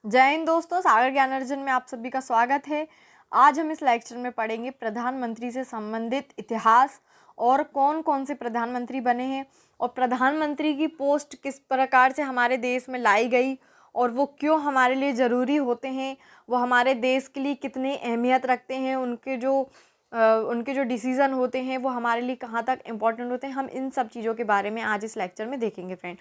जय हिंद दोस्तों, सागर ज्ञान अर्जन में आप सभी का स्वागत है। आज हम इस लेक्चर में पढ़ेंगे प्रधानमंत्री से संबंधित इतिहास और कौन कौन से प्रधानमंत्री बने हैं और प्रधानमंत्री की पोस्ट किस प्रकार से हमारे देश में लाई गई और वो क्यों हमारे लिए ज़रूरी होते हैं, वो हमारे देश के लिए कितनी अहमियत रखते हैं, उनके जो डिसीज़न होते हैं वो हमारे लिए कहाँ तक इम्पोर्टेंट होते हैं। हम इन सब चीज़ों के बारे में आज इस लेक्चर में देखेंगे फ्रेंड।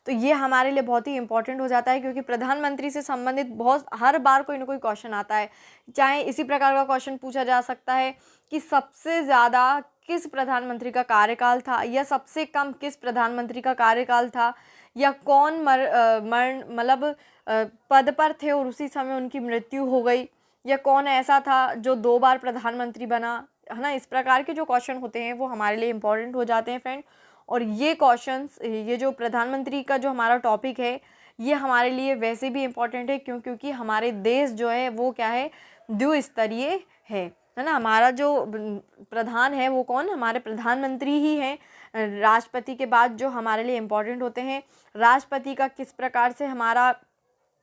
तो ये हमारे लिए बहुत ही इंपॉर्टेंट हो जाता है क्योंकि प्रधानमंत्री से संबंधित बहुत हर बार कोई ना कोई क्वेश्चन आता है। चाहे इसी प्रकार का क्वेश्चन पूछा जा सकता है कि सबसे ज़्यादा किस प्रधानमंत्री का कार्यकाल था, या सबसे कम किस प्रधानमंत्री का कार्यकाल था, या कौन पद पर थे और उसी समय उनकी मृत्यु हो गई, या कौन ऐसा था जो 2 बार प्रधानमंत्री बना, है ना। इस प्रकार के जो क्वेश्चन होते हैं वो हमारे लिए इम्पोर्टेंट हो जाते हैं फ्रेंड। और ये क्वेश्चंस, ये जो प्रधानमंत्री का जो हमारा टॉपिक है, ये हमारे लिए वैसे भी इम्पोर्टेंट है क्योंकि हमारे देश जो है वो क्या है, द्विस्तरीय है ना। हमारा जो प्रधान है वो कौन, हमारे प्रधानमंत्री ही हैं। राष्ट्रपति के बाद जो हमारे लिए इम्पोर्टेंट होते हैं, राष्ट्रपति का किस प्रकार से हमारा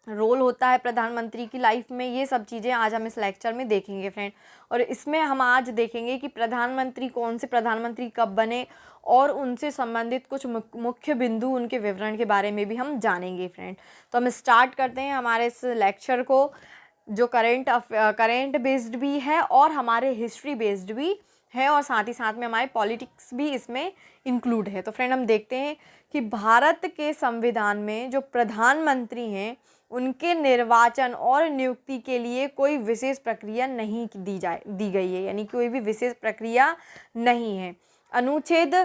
रोल होता है प्रधानमंत्री की लाइफ में, ये सब चीज़ें आज हम इस लेक्चर में देखेंगे फ्रेंड। और इसमें हम आज देखेंगे कि प्रधानमंत्री कौन से प्रधानमंत्री कब बने और उनसे संबंधित कुछ मुख्य बिंदु, उनके विवरण के बारे में भी हम जानेंगे फ्रेंड। तो हम स्टार्ट करते हैं हमारे इस लेक्चर को, जो करेंट बेस्ड भी है और हमारे हिस्ट्री बेस्ड भी है, और साथ ही साथ में हमारे पॉलिटिक्स भी इसमें इंक्लूड है। तो फ्रेंड हम देखते हैं कि भारत के संविधान में जो प्रधानमंत्री हैं उनके निर्वाचन और नियुक्ति के लिए कोई विशेष प्रक्रिया नहीं दी गई है, यानी कोई भी विशेष प्रक्रिया नहीं है। अनुच्छेद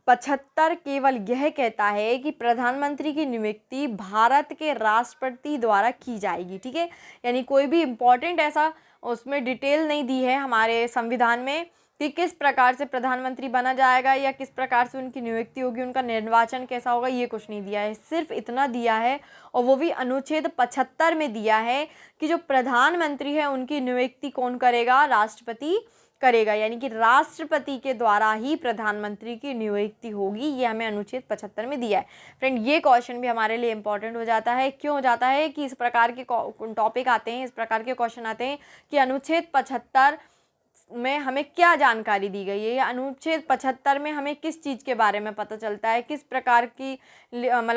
75 केवल यह कहता है कि प्रधानमंत्री की नियुक्ति भारत के राष्ट्रपति द्वारा की जाएगी, ठीक है। यानी कोई भी इम्पोर्टेंट ऐसा उसमें डिटेल नहीं दी है हमारे संविधान में कि किस प्रकार से प्रधानमंत्री बना जाएगा या किस प्रकार से उनकी नियुक्ति होगी, उनका निर्वाचन कैसा होगा, ये कुछ नहीं दिया है। सिर्फ इतना दिया है, और वो भी अनुच्छेद 75 में दिया है कि जो प्रधानमंत्री है उनकी नियुक्ति कौन करेगा, राष्ट्रपति करेगा, यानी कि राष्ट्रपति के द्वारा ही प्रधानमंत्री की नियुक्ति होगी। ये हमें अनुच्छेद 75 में दिया है फ्रेंड। ये क्वेश्चन भी हमारे लिए इंपॉर्टेंट हो जाता है। क्यों हो जाता है कि इस प्रकार के टॉपिक आते हैं, इस प्रकार के क्वेश्चन आते हैं कि अनुच्छेद 75 में हमें क्या जानकारी दी गई है, या अनुच्छेद 75 में हमें किस चीज़ के बारे में पता चलता है, किस प्रकार की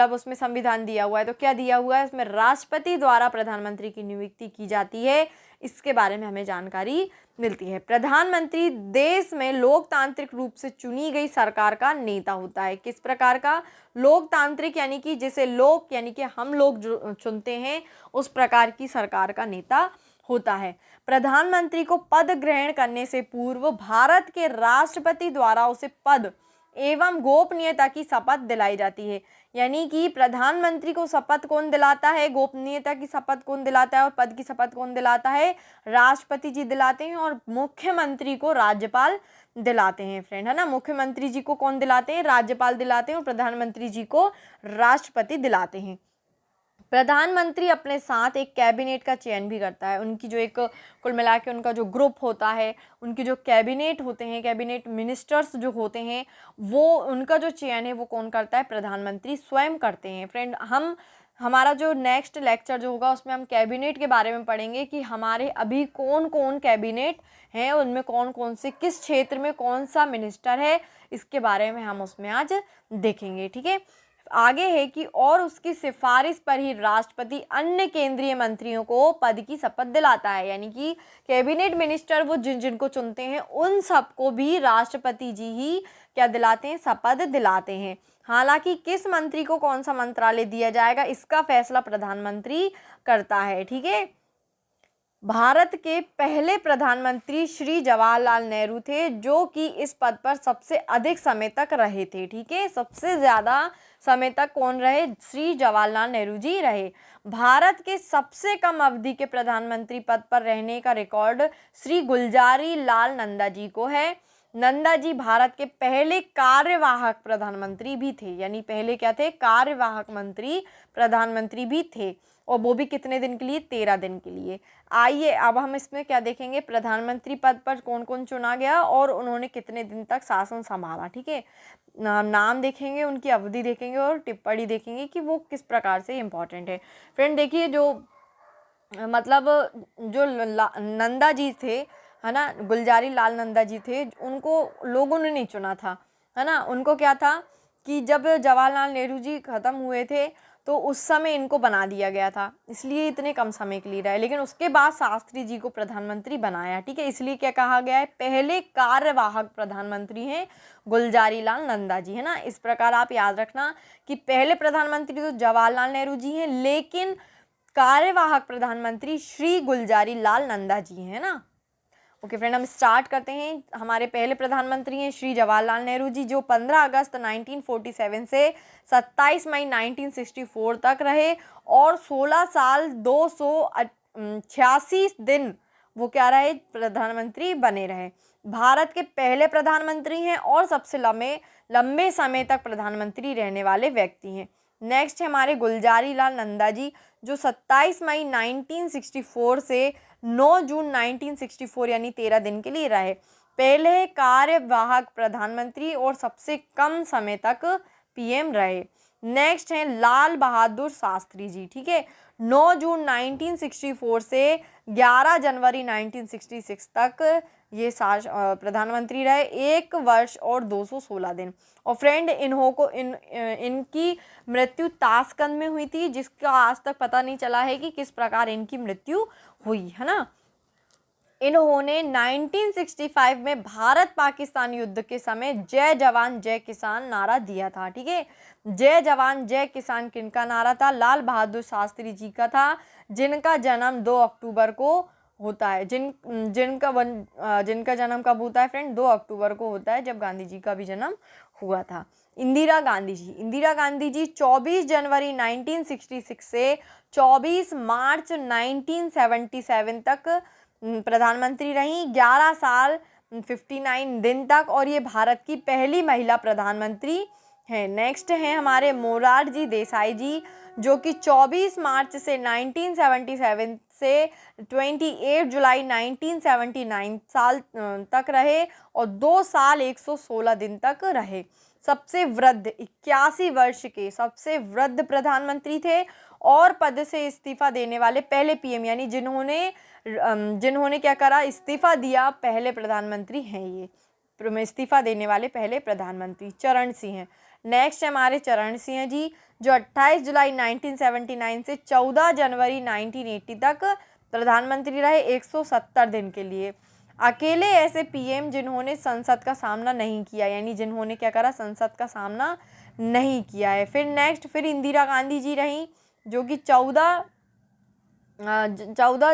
उसमें संविधान दिया हुआ है। तो क्या दिया हुआ है उसमें, राष्ट्रपति द्वारा प्रधानमंत्री की नियुक्ति की जाती है, इसके बारे में हमें जानकारी मिलती है। प्रधानमंत्री देश में लोकतांत्रिक रूप से चुनी गई सरकार का नेता होता है। किस प्रकार का, लोकतांत्रिक, यानी कि जैसे लोग यानी कि हम लोग जो चुनते हैं उस प्रकार की सरकार का नेता होता है। प्रधानमंत्री को पद ग्रहण करने से पूर्व भारत के राष्ट्रपति द्वारा उसे पद एवं गोपनीयता की शपथ दिलाई जाती है। यानी कि प्रधानमंत्री को शपथ कौन दिलाता है, गोपनीयता की शपथ कौन दिलाता है और पद की शपथ कौन दिलाता है, राष्ट्रपति जी दिलाते हैं। और मुख्यमंत्री को राज्यपाल दिलाते हैं फ्रेंड, है ना। मुख्यमंत्री जी को कौन दिलाते हैं, राज्यपाल दिलाते हैं, और प्रधानमंत्री जी को राष्ट्रपति दिलाते हैं। प्रधानमंत्री अपने साथ एक कैबिनेट का चयन भी करता है। उनकी जो एक कुल मिला के उनका जो ग्रुप होता है, उनकी जो कैबिनेट होते हैं, कैबिनेट मिनिस्टर्स जो होते हैं, वो उनका जो चयन है वो कौन करता है, प्रधानमंत्री स्वयं करते हैं फ्रेंड। हमारा जो नेक्स्ट लेक्चर जो होगा उसमें हम कैबिनेट के बारे में पढ़ेंगे कि हमारे अभी कौन कौन कैबिनेट हैं, उनमें कौन कौन से किस क्षेत्र में कौन सा मिनिस्टर है, इसके बारे में हम उसमें आज देखेंगे, ठीक है। आगे है कि और उसकी सिफारिश पर ही राष्ट्रपति अन्य केंद्रीय मंत्रियों को पद की शपथ दिलाता है। यानी कि कैबिनेट मिनिस्टर वो जिनको चुनते हैं उन सबको भी राष्ट्रपति जी ही क्या दिलाते हैं, शपथ दिलाते हैं। हालांकि किस मंत्री को कौन सा मंत्रालय दिया जाएगा इसका फैसला प्रधानमंत्री करता है, ठीक है। भारत के पहले प्रधानमंत्री श्री जवाहरलाल नेहरू थे, जो कि इस पद पर सबसे अधिक समय तक रहे थे, ठीक है। सबसे ज़्यादा समय तक कौन रहे, श्री जवाहरलाल नेहरू जी रहे। भारत के सबसे कम अवधि के प्रधानमंत्री पद पर रहने का रिकॉर्ड श्री गुलजारी लाल नंदा जी को है। नंदा जी भारत के पहले कार्यवाहक प्रधानमंत्री भी थे, यानी पहले क्या थे, कार्यवाहक मंत्री प्रधानमंत्री भी थे, और वो भी कितने दिन के लिए, 13 दिन के लिए। आइए अब हम इसमें क्या देखेंगे, प्रधानमंत्री पद पर कौन कौन चुना गया और उन्होंने कितने दिन तक शासन संभाला, ठीक है। नाम देखेंगे, उनकी अवधि देखेंगे और टिप्पणी देखेंगे कि वो किस प्रकार से इम्पोर्टेंट है फ्रेंड। देखिए, जो मतलब जो नंदा जी थे, है ना, गुलजारी लाल नंदा जी थे, उनको लोगों ने नहीं चुना था, है ना। उनको क्या था कि जब जवाहरलाल नेहरू जी ख़त्म हुए थे तो उस समय इनको बना दिया गया था, इसलिए इतने कम समय के लिए रहे। लेकिन उसके बाद शास्त्री जी को प्रधानमंत्री बनाया, ठीक है, इसलिए क्या कहा गया है, पहले कार्यवाहक प्रधानमंत्री हैं गुलजारी लाल नंदा जी, है ना। इस प्रकार आप याद रखना कि पहले प्रधानमंत्री तो जवाहरलाल नेहरू जी हैं, लेकिन कार्यवाहक प्रधानमंत्री श्री गुलजारी लाल नंदा जी हैं ना। ओके फ्रेंड, हम स्टार्ट करते हैं। हमारे पहले प्रधानमंत्री हैं श्री जवाहरलाल नेहरू जी, जो 15 अगस्त 1947 से 27 मई 1964 तक रहे और 16 साल 286 दिन वो क्या रहे, प्रधानमंत्री बने रहे। भारत के पहले प्रधानमंत्री हैं और सबसे लंबे समय तक प्रधानमंत्री रहने वाले व्यक्ति हैं। नेक्स्ट है हमारे गुलजारी लाल नंदा जी, जो 27 मई 1964 से 9 जून 1964 यानी 13 दिन के लिए रहे। पहले कार्यवाहक प्रधानमंत्री और सबसे कम समय तक पीएम रहे। नेक्स्ट हैं लाल बहादुर शास्त्री जी, ठीक है, 9 जून 1964 से 11 जनवरी 1966 तक ये प्रधानमंत्री रहे, 1 वर्ष और 216 दिन। और फ्रेंड इनकी मृत्यु ताशकंद में हुई थी, जिसका आज तक पता नहीं चला है कि किस प्रकार इनकी मृत्यु हुई, है ना। इन्होंने 1965 में भारत पाकिस्तान युद्ध के समय जय जवान जय किसान नारा दिया था, ठीक है। जय जवान जय किसान किनका नारा था, लाल बहादुर शास्त्री जी का था, जिनका जन्म 2 अक्टूबर को होता है। जिनका जन्म कब होता है फ्रेंड, 2 अक्टूबर को होता है, जब गांधी जी का भी जन्म हुआ था। इंदिरा गांधी जी 24 जनवरी 1966 से 24 मार्च 1977 तक प्रधानमंत्री रहीं, 11 साल 59 दिन तक, और ये भारत की पहली महिला प्रधानमंत्री हैं। नेक्स्ट हैं हमारे मोरारजी देसाई जी, जो कि 24 मार्च से 1977 से 28 जुलाई 1979 साल तक रहे और 2 साल 116 दिन तक रहे। सबसे वृद्ध 81 वर्ष के सबसे वृद्ध प्रधानमंत्री थे और पद से इस्तीफा देने वाले पहले पीएम, यानी जिन्होंने क्या करा, इस्तीफा दिया, पहले प्रधानमंत्री हैं ये। इस्तीफा देने वाले पहले प्रधानमंत्री चरण सिंह हैं। नेक्स्ट हमारे चरण सिंह जी, जो 28 जुलाई 1979 से 14 जनवरी 1980 तक प्रधानमंत्री रहे, 170 दिन के लिए। अकेले ऐसे पीएम जिन्होंने संसद का सामना नहीं किया, यानी जिन्होंने क्या करा, संसद का सामना नहीं किया है। फिर इंदिरा गांधी जी रहीं, जो कि 14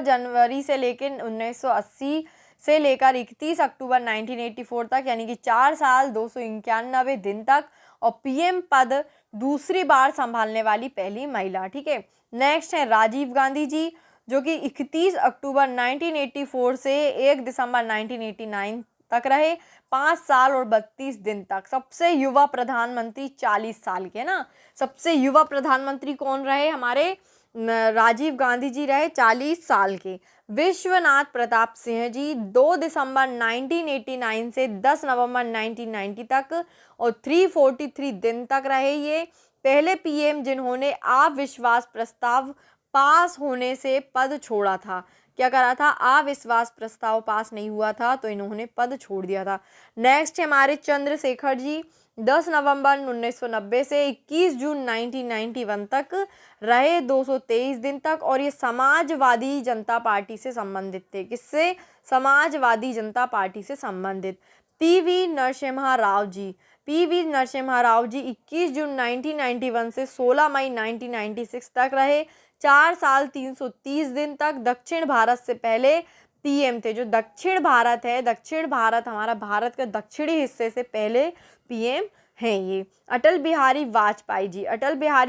जनवरी से लेकर 1980 से लेकर 31 अक्टूबर 1984 तक, यानी कि 4 साल 291 दिन तक, और पीएम पद दूसरी बार संभालने वाली पहली महिला, ठीक है। नेक्स्ट है राजीव गांधी जी, जो कि 31 अक्टूबर 1984 से 1 दिसंबर 1989 तक रहे, 5 साल और 32 दिन तक। सबसे युवा प्रधानमंत्री 40 साल के ना, सबसे युवा प्रधानमंत्री कौन रहे, हमारे राजीव गांधी जी रहे, 40 साल के। विश्वनाथ प्रताप सिंह जी 2 दिसंबर 1989 से 10 नवंबर 1990 तक और 343 दिन तक रहे ये। पहले पीएम जिन्होंने अविश्वास प्रस्ताव पास होने से पद छोड़ा था, क्या करा था, अविश्वास प्रस्ताव पास नहीं हुआ था तो इन्होंने पद छोड़ दिया था। नेक्स्ट हमारे चंद्रशेखर जी 10 नवंबर 1990 से 21 जून 1991 तक रहे, 223 दिन तक, और ये समाजवादी जनता पार्टी से संबंधित थे। किससे, समाजवादी जनता पार्टी से संबंधित। पीवी नरसिम्हा राव जी 21 जून 1991 से 16 मई 1996 तक रहे, 4 साल 330 दिन तक। दक्षिण भारत से पहले पीएम थे। जो दक्षिण भारत है, दक्षिण भारत हमारा भारत के दक्षिणी हिस्से से पहले पीएम हैं ये। अटल बिहारी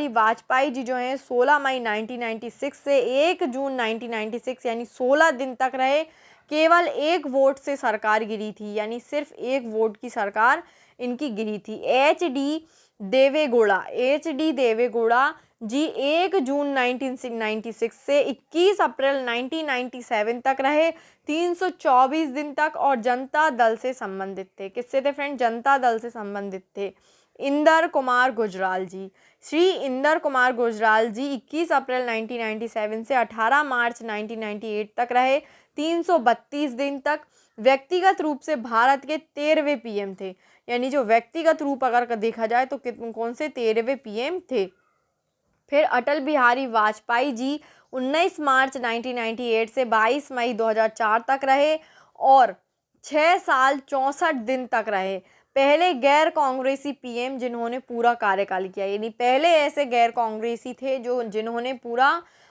वाजपेयी जी जो हैं 16 मई 1996 से 1 जून 1996 यानी 16 दिन तक रहे। केवल 1 वोट से सरकार गिरी थी, यानी सिर्फ 1 वोट की सरकार इनकी गिरी थी। एच डी देवेगौड़ा जी 1 जून 1996 से 21 अप्रैल 1997 तक रहे, 324 दिन तक, और जनता दल से संबंधित थे। किससे थे फ्रेंड, जनता दल से संबंधित थे। इंदर कुमार गुजराल जी। श्री इंदर कुमार गुजराल जी 21 अप्रैल 1997 से 18 मार्च 1998 तक रहे। 332 दिन तक व्यक्तिगत रूप से भारत के 13वें पीएम थे। यानी जो व्यक्तिगत रूप अगर देखा जाए तो कौन से 13वें पीएम थे। फिर अटल बिहारी वाजपेयी जी 19 मार्च 1998 से 22 मई 2004 तक रहे और 6 साल 64 दिन तक रहे। पहले गैर कांग्रेसी पीएम जिन्होंने पूरा कार्यकाल किया, यानी पहले ऐसे गैर कांग्रेसी थे जिन्होंने पूरा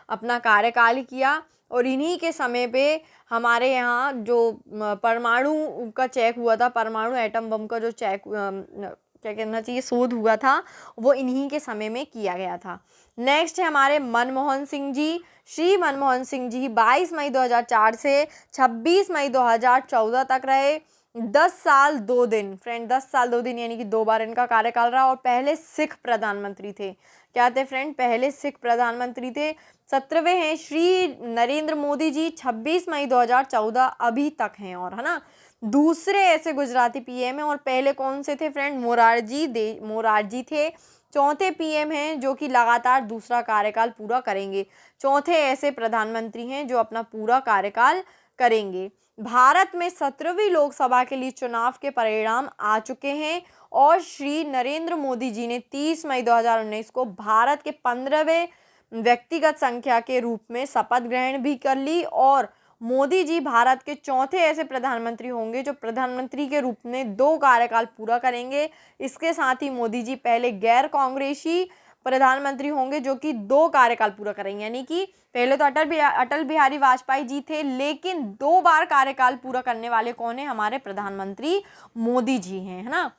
अपना कार्यकाल किया। और इन्हीं के समय पे हमारे यहाँ जो परमाणु का चेक हुआ था, परमाणु एटम बम का जो चेक क्या कहना चाहिए शोध हुआ था, वो इन्हीं के समय में किया गया था। नेक्स्ट है हमारे मनमोहन सिंह जी। श्री मनमोहन सिंह जी 22 मई 2004 से 26 मई 2014 तक रहे। 10 साल 2 दिन फ्रेंड, 10 साल 2 दिन यानी कि 2 बार इनका कार्यकाल रहा और पहले सिख प्रधानमंत्री थे। क्या थे फ्रेंड? पहले सिख प्रधानमंत्री थे। 17वें हैं श्री नरेंद्र मोदी जी, 26 मई 2014 अभी तक हैं और है ना। दूसरे ऐसे गुजराती पीएम हैं और पहले कौन से थे फ्रेंड? मोरारजी थे। चौथे पीएम हैं जो कि लगातार दूसरा कार्यकाल पूरा करेंगे। चौथे ऐसे प्रधानमंत्री हैं जो अपना पूरा कार्यकाल करेंगे। भारत में 17वीं लोकसभा के लिए चुनाव के परिणाम आ चुके हैं और श्री नरेंद्र मोदी जी ने 30 मई 2019 को भारत के 15वें व्यक्तिगत संख्या के रूप में शपथ ग्रहण भी कर ली और मोदी जी भारत के चौथे ऐसे प्रधानमंत्री होंगे जो प्रधानमंत्री के रूप में 2 कार्यकाल पूरा करेंगे। इसके साथ ही मोदी जी पहले गैर कांग्रेसी प्रधानमंत्री होंगे जो कि 2 कार्यकाल पूरा करेंगे। यानी कि पहले तो अटल बिहारी वाजपेयी जी थे, लेकिन 2 बार कार्यकाल पूरा करने वाले कौन है? हमारे प्रधानमंत्री मोदी जी हैं, है ना।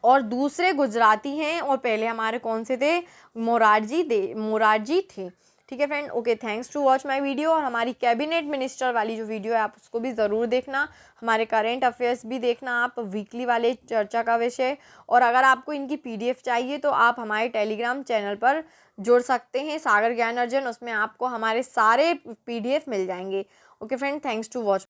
और दूसरे गुजराती हैं और पहले हमारे कौन से थे? मोरारजी थे। ठीक है friend, okay, thanks to watch my video. और हमारी कैबिनेट मिनिस्टर वाली जो वीडियो है आप उसको भी ज़रूर देखना। हमारे करेंट अफेयर्स भी देखना आप, वीकली वाले चर्चा का विषय। और अगर आपको इनकी पीडीएफ चाहिए तो आप हमारे टेलीग्राम चैनल पर जुड़ सकते हैं, सागर ज्ञान अर्जन, उसमें आपको हमारे सारे पीडीएफ मिल जाएंगे। Okay friend, thanks to watch.